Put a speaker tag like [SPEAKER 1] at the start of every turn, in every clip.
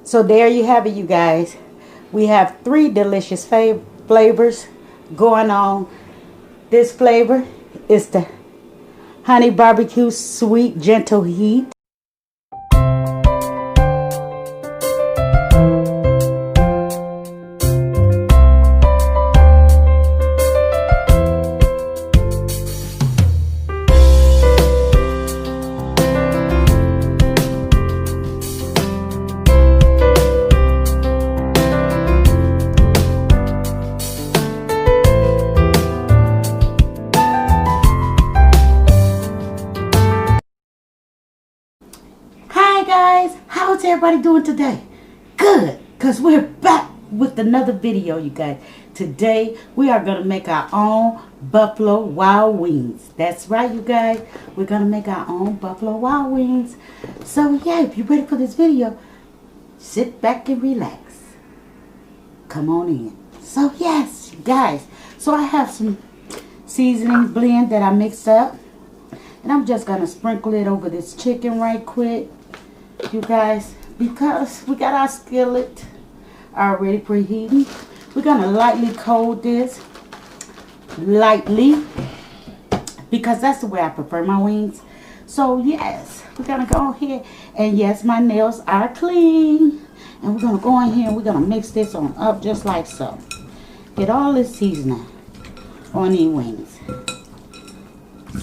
[SPEAKER 1] So there you have it, you guys. We have 3 delicious flavors going on. This flavor is the honey barbecue sweet gentle heat. Hi guys, how's everybody doing today? Good, because we're back with another video, you guys. Today we are going to make our own Buffalo Wild Wings. That's right, you guys. We're going to make our own Buffalo Wild Wings. So yeah, if you're ready for this video, sit back and relax. Come on in. So yes, you guys. So I have some seasoning blend that I mixed up. And I'm just going to sprinkle it over this chicken right quick, you guys, because we got our skillet already preheating. We're going to lightly coat this, lightly, because that's the way I prefer my wings. So yes, we're going to go ahead, and yes, my nails are clean. And we're going to go in here and we're going to mix this on up just like so. Get all this seasoning on these wings.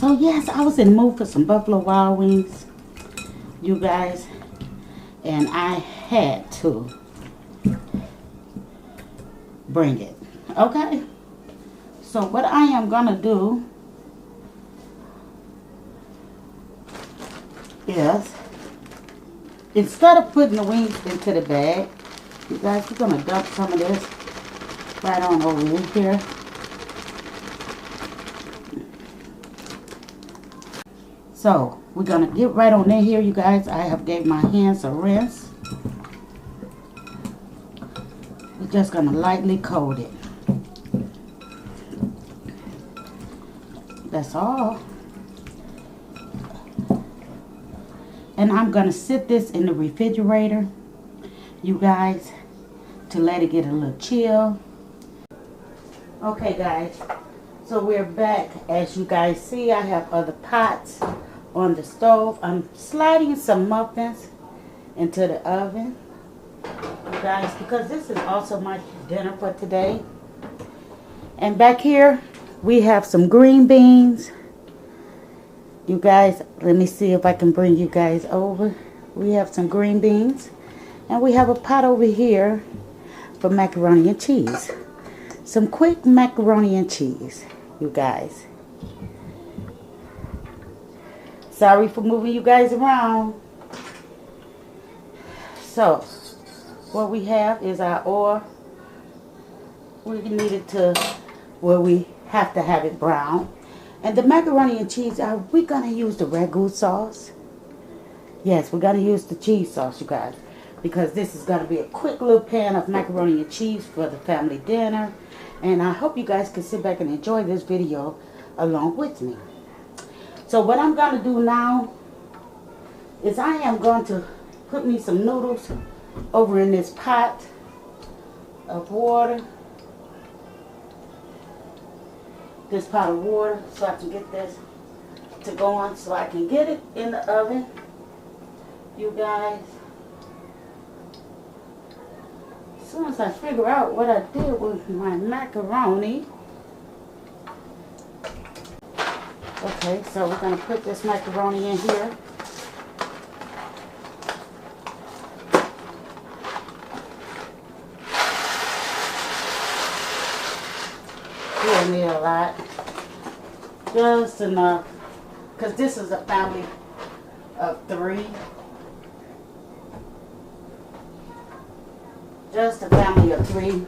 [SPEAKER 1] So yes, I was in the mood for some Buffalo Wild Wings, you guys, and I had to bring it, okay? So what I am gonna do is, instead of putting the wings into the bag, you guys, we're gonna dump some of this right on over in here. So, we're going to get right on in here, you guys. I have gave my hands a rinse. We're just going to lightly coat it. That's all. And I'm going to sit this in the refrigerator, you guys, to let it get a little chill. Okay, guys. So, we're back. As you guys see, I have other pots on the stove. I'm sliding some muffins into the oven, you guys, because this is also my dinner for today. And back here we have some green beans, you guys. Let me see if I can bring you guys over. We have some green beans, and we have a pot over here for macaroni and cheese. Some quick macaroni and cheese, you guys. Sorry for moving you guys around. So, what we have is our oil. We need it to where we have to have it brown. And the macaroni and cheese, are we going to use the ragu sauce? Yes, we're going to use the cheese sauce, you guys. Because this is going to be a quick little pan of macaroni and cheese for the family dinner. And I hope you guys can sit back and enjoy this video along with me. So what I'm going to do now is I am going to put me some noodles over in this pot of water. This pot of water, so I can get this to go on, so I can get it in the oven, you guys. As soon as I figure out what I did with my macaroni. Okay, so we're going to put this macaroni in here. We don't need a lot. Just enough. Because this is a family of 3. Just a family of 3.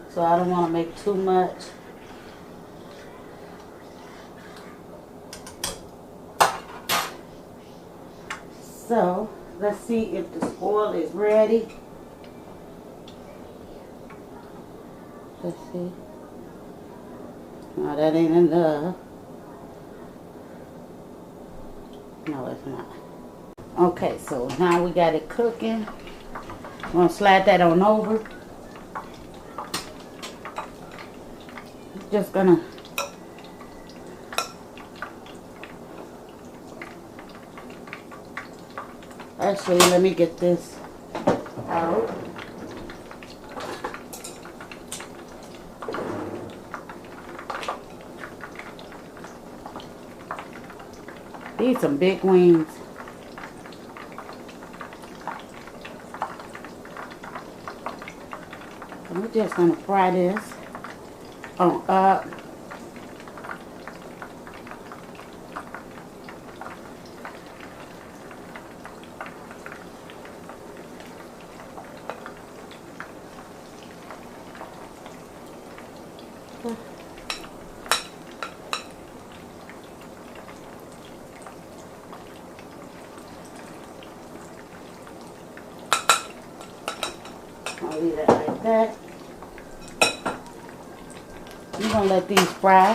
[SPEAKER 1] So I don't want to make too much. So, let's see if the oil is ready. Let's see. No, that ain't enough. No, it's not. Okay, so now we got it cooking. I'm gonna slide that on over. Just gonna actually, let me get this out. These some big wings. We're just gonna fry this on up. I'll leave it like that. I'm gonna let these fry.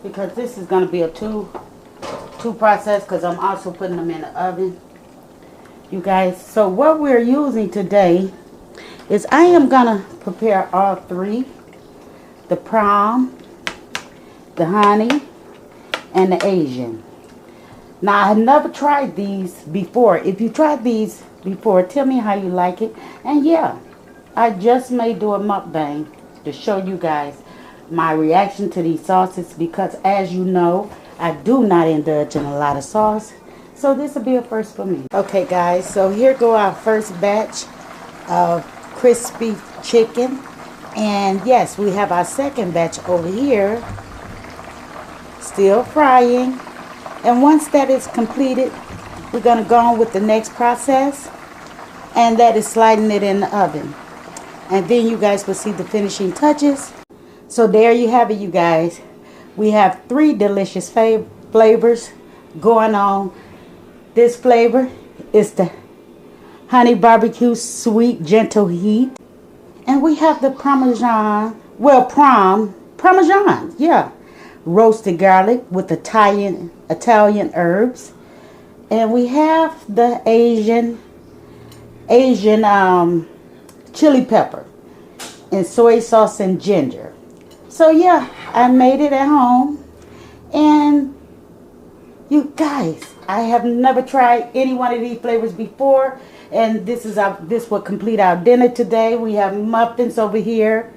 [SPEAKER 1] Because this is gonna be a two process, because I'm also putting them in the oven. You guys, so what we're using today is I am gonna prepare all three: the prom, the honey, and the Asian. Now, I have never tried these before. If you tried these before, tell me how you like it. And yeah, I just may do a mukbang to show you guys my reaction to these sauces, because as you know, I do not indulge in a lot of sauce. So this will be a first for me. Okay guys, so here go our first batch of crispy chicken. And yes, we have our second batch over here, still frying. And once that is completed, we're going to go on with the next process, and that is sliding it in the oven. And then you guys will see the finishing touches. So there you have it, you guys. We have three delicious flavors going on. This flavor is the honey barbecue sweet gentle heat. And we have the Parmesan, well, Parmesan, yeah. Roasted garlic with Italian herbs. And we have the Asian chili pepper and soy sauce and ginger. So yeah, I made it at home. And you guys, I have never tried any one of these flavors before. And this will complete our dinner today. We have muffins over here.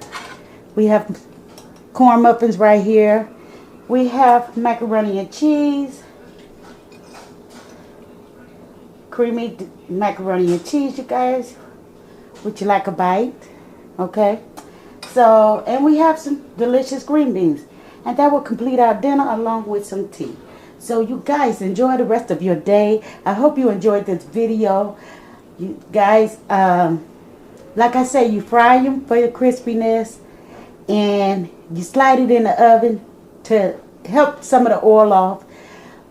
[SPEAKER 1] We have corn muffins right here. We have macaroni and cheese. Creamy macaroni and cheese, you guys. Would you like a bite? Okay. So, and we have some delicious green beans. And that will complete our dinner along with some tea. So you guys, enjoy the rest of your day. I hope you enjoyed this video. You guys, like I say, you fry them for your crispiness. And you slide it in the oven to help some of the oil off.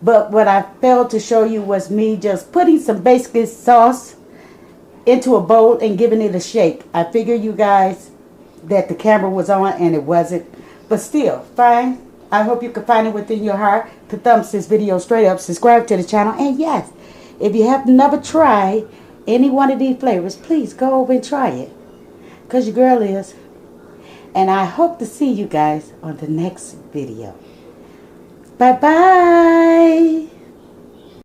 [SPEAKER 1] But what I failed to show you was me just putting some basic sauce into a bowl and giving it a shake. I figured you guys that the camera was on and it wasn't. But still, fine. I hope you can find it within your heart to thumbs this video straight up, subscribe to the channel. And yes, if you have never tried any one of these flavors, please go over and try it. Because your girl is. And I hope to see you guys on the next video. Bye-bye.